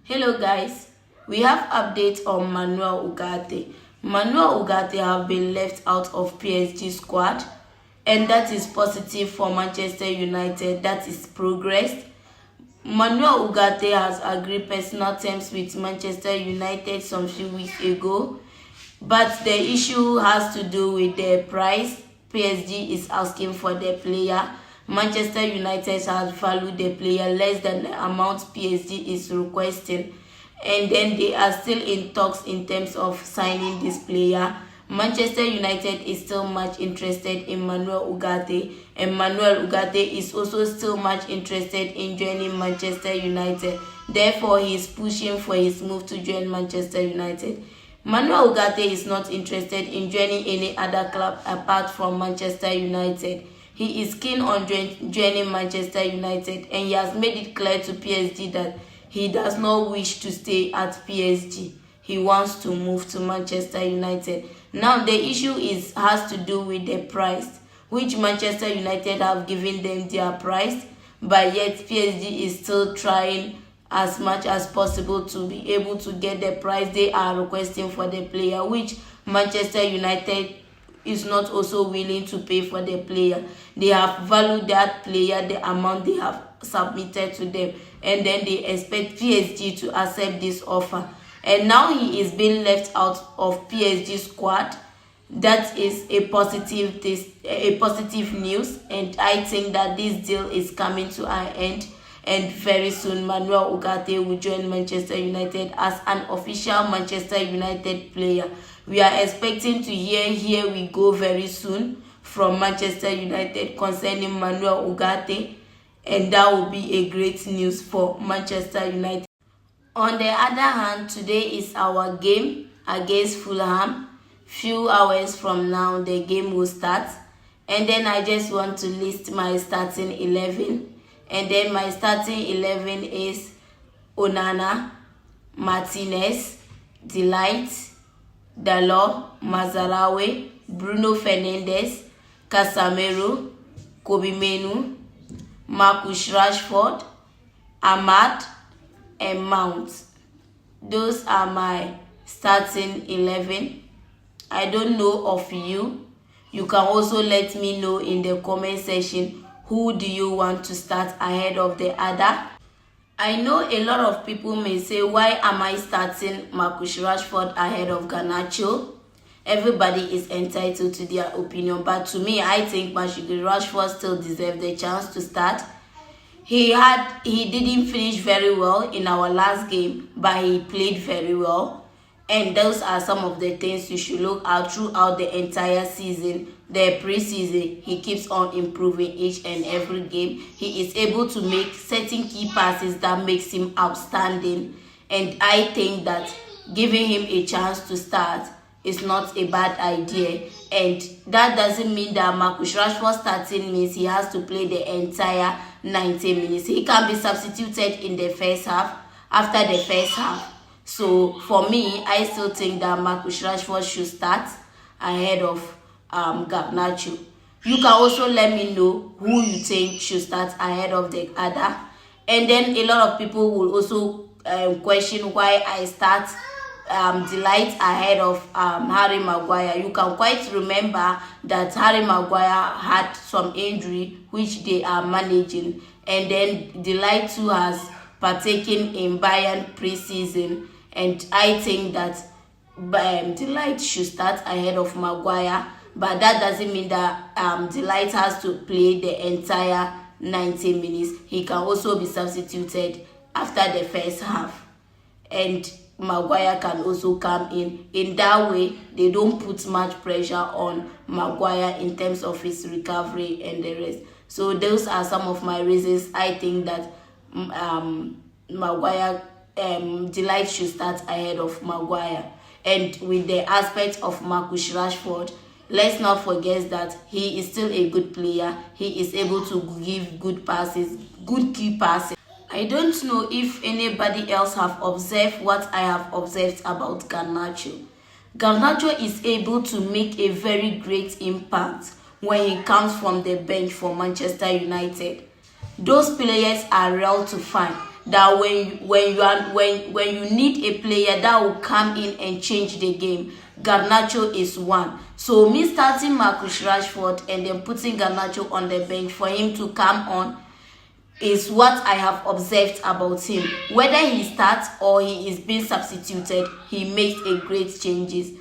Hello guys, we have updates on Manuel Ugarte. Manuel Ugarte have been left out of PSG squad, and that is positive for Manchester United. That is progress. Manuel Ugarte has agreed personal terms with Manchester United some few weeks ago, but the issue has to do with the price PSG is asking for the player. Manchester United has valued the player less than the amount PSG is requesting, and then they are still in talks in terms of signing this player. Manchester United is still much interested in Manuel Ugarte, and Manuel Ugarte is also still much interested in joining Manchester United. Therefore, he is pushing for his move to join Manchester United. Manuel Ugarte is not interested in joining any other club apart from Manchester United. He is keen on joining Manchester United, and he has made it clear to PSG that he does not wish to stay at PSG. He wants to move to Manchester United. Now the issue has to do with the price, which Manchester United have given them their price, but yet PSG is still trying as much as possible to be able to get the price they are requesting for the player, which Manchester United is not also willing to pay for the player. They have valued that player, the amount they have submitted to them, and then they expect PSG to accept this offer. And now he is being left out of PSG squad. That is a positive news, and I think that this deal is coming to an end. And very soon, Manuel Ugarte will join Manchester United as an official Manchester United player. We are expecting to hear "Here we go" very soon from Manchester United concerning Manuel Ugarte, and that will be a great news for Manchester United. On the other hand, today is our game against Fulham. Few hours from now, the game will start, and then I just want to list my starting 11. And then my starting 11 is Onana, Martinez, Delight, Dalot, Mazarawe, Bruno Fernandes, Casemiro, Kobe Menu, Marcus Rashford, Ahmad, and Mount. Those are my starting 11. I don't know of you. You can also let me know in the comment section who do you want to start ahead of the other. I know a lot of people may say, why am I starting Marcus Rashford ahead of Garnacho? Everybody is entitled to their opinion, but to me, I think Marcus Rashford still deserves the chance to start. He didn't finish very well in our last game, but he played very well. And those are some of the things you should look at throughout the entire season. The preseason, he keeps on improving each and every game. He is able to make certain key passes that makes him outstanding. And I think that giving him a chance to start is not a bad idea. And that doesn't mean that Marcus Rashford starting means he has to play the entire 90 minutes. He can be substituted in the first half, after the first half. So for me, I still think that Marcus Rashford should start ahead of Garnacho. You can also let me know who you think should start ahead of the other. And then a lot of people will also question why I start Delight ahead of Harry Maguire. You can quite remember that Harry Maguire had some injury which they are managing, and then Delight too has partaken in Bayern preseason, and I think that Delight should start ahead of Maguire, but that doesn't mean that Delight has to play the entire 90 minutes. He can also be substituted after the first half, and Maguire can also come in. In that way, they don't put much pressure on Maguire in terms of his recovery and the rest. So those are some of my reasons I think that Maguire, Delight should start ahead of Maguire. And with the aspect of Marcus Rashford, let's not forget that he is still a good player. He is able to give good passes, good key passes. I don't know if anybody else have observed what I have observed about Garnacho. Garnacho is able to make a very great impact when he comes from the bench for Manchester United. Those players are rare to find. that when you need a player that will come in and change the game, Garnacho is one. So me starting Marcus Rashford and then putting Garnacho on the bench for him to come on is what I have observed about him. Whether he starts or he is being substituted, he makes a great changes.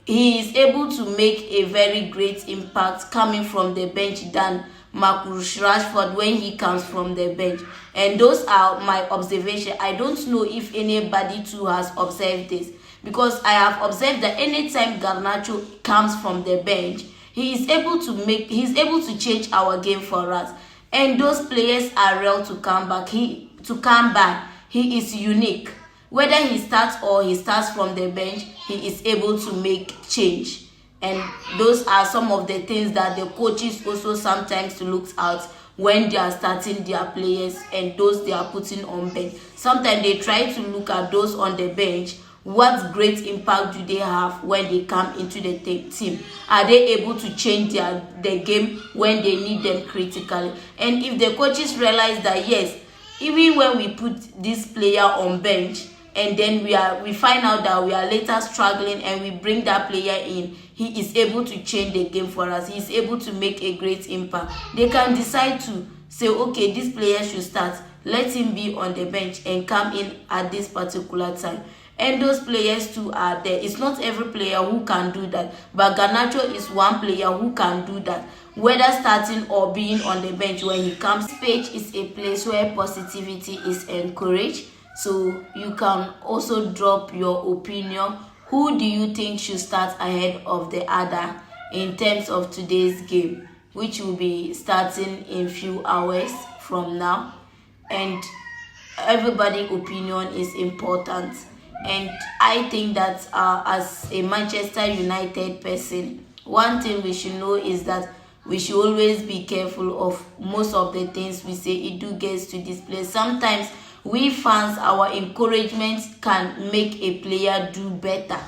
He is able to make a very great impact coming from the bench than Marcus Rashford when he comes from the bench. And those are my observation. I don't know if anybody too has observed this, because I have observed that anytime Garnacho comes from the bench, he's able to change our game for us. And those players are real to come back. He is unique. Whether he starts or he starts from the bench, he is able to make change. And those are some of the things that the coaches also sometimes look out when they are starting their players and those they are putting on bench. Sometimes they try to look at those on the bench. What great impact do they have when they come into the team? Are they able to change the game when they need them critically? And if the coaches realize that yes, even when we put this player on bench and then we find out that we are later struggling and we bring that player in, he is able to change the game for us. He is able to make a great impact. They can decide to say, okay, this player should start. Let him be on the bench and come in at this particular time. And those players too are there. It's not every player who can do that, but Garnacho is one player who can do that, whether starting or being on the bench when he comes. This page is a place where positivity is encouraged, so you can also drop your opinion. Who do you think should start ahead of the other in terms of today's game, which will be starting in few hours from now? And everybody's opinion is important. And I think that as a Manchester United person, one thing we should know is that we should always be careful of most of the things we say. It do gets to this place. Sometimes we fans, our encouragement can make a player do better,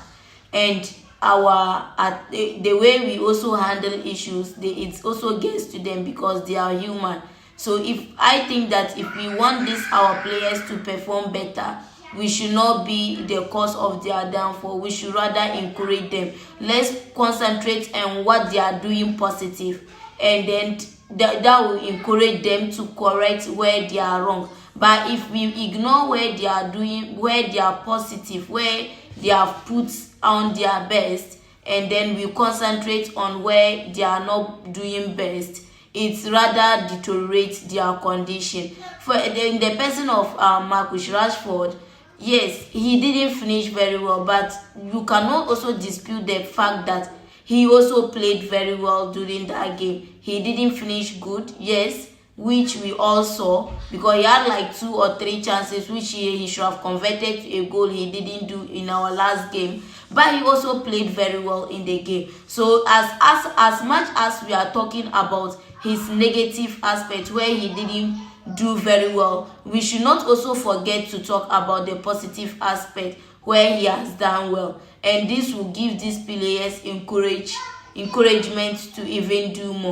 and the way we also handle issues, it also gets to them because they are human. So I think that if we want our players to perform better, we should not be the cause of their downfall. We should rather encourage them. Let's concentrate on what they are doing positive, and then that will encourage them to correct where they are wrong. But if we ignore where they are doing, where they are positive, where they have put on their best, and then we concentrate on where they are not doing best, it's rather deteriorates their condition. In the person of Marcus Rashford, yes, he didn't finish very well, but you cannot also dispute the fact that he also played very well during that game. He didn't finish good, yes, which we all saw, because he had like 2 or 3 chances which he should have converted to a goal. He didn't do in our last game, but he also played very well in the game. So as much as we are talking about his negative aspect where he didn't do very well, we should not also forget to talk about the positive aspect where he has done well, and this will give these players encouragement to even do more.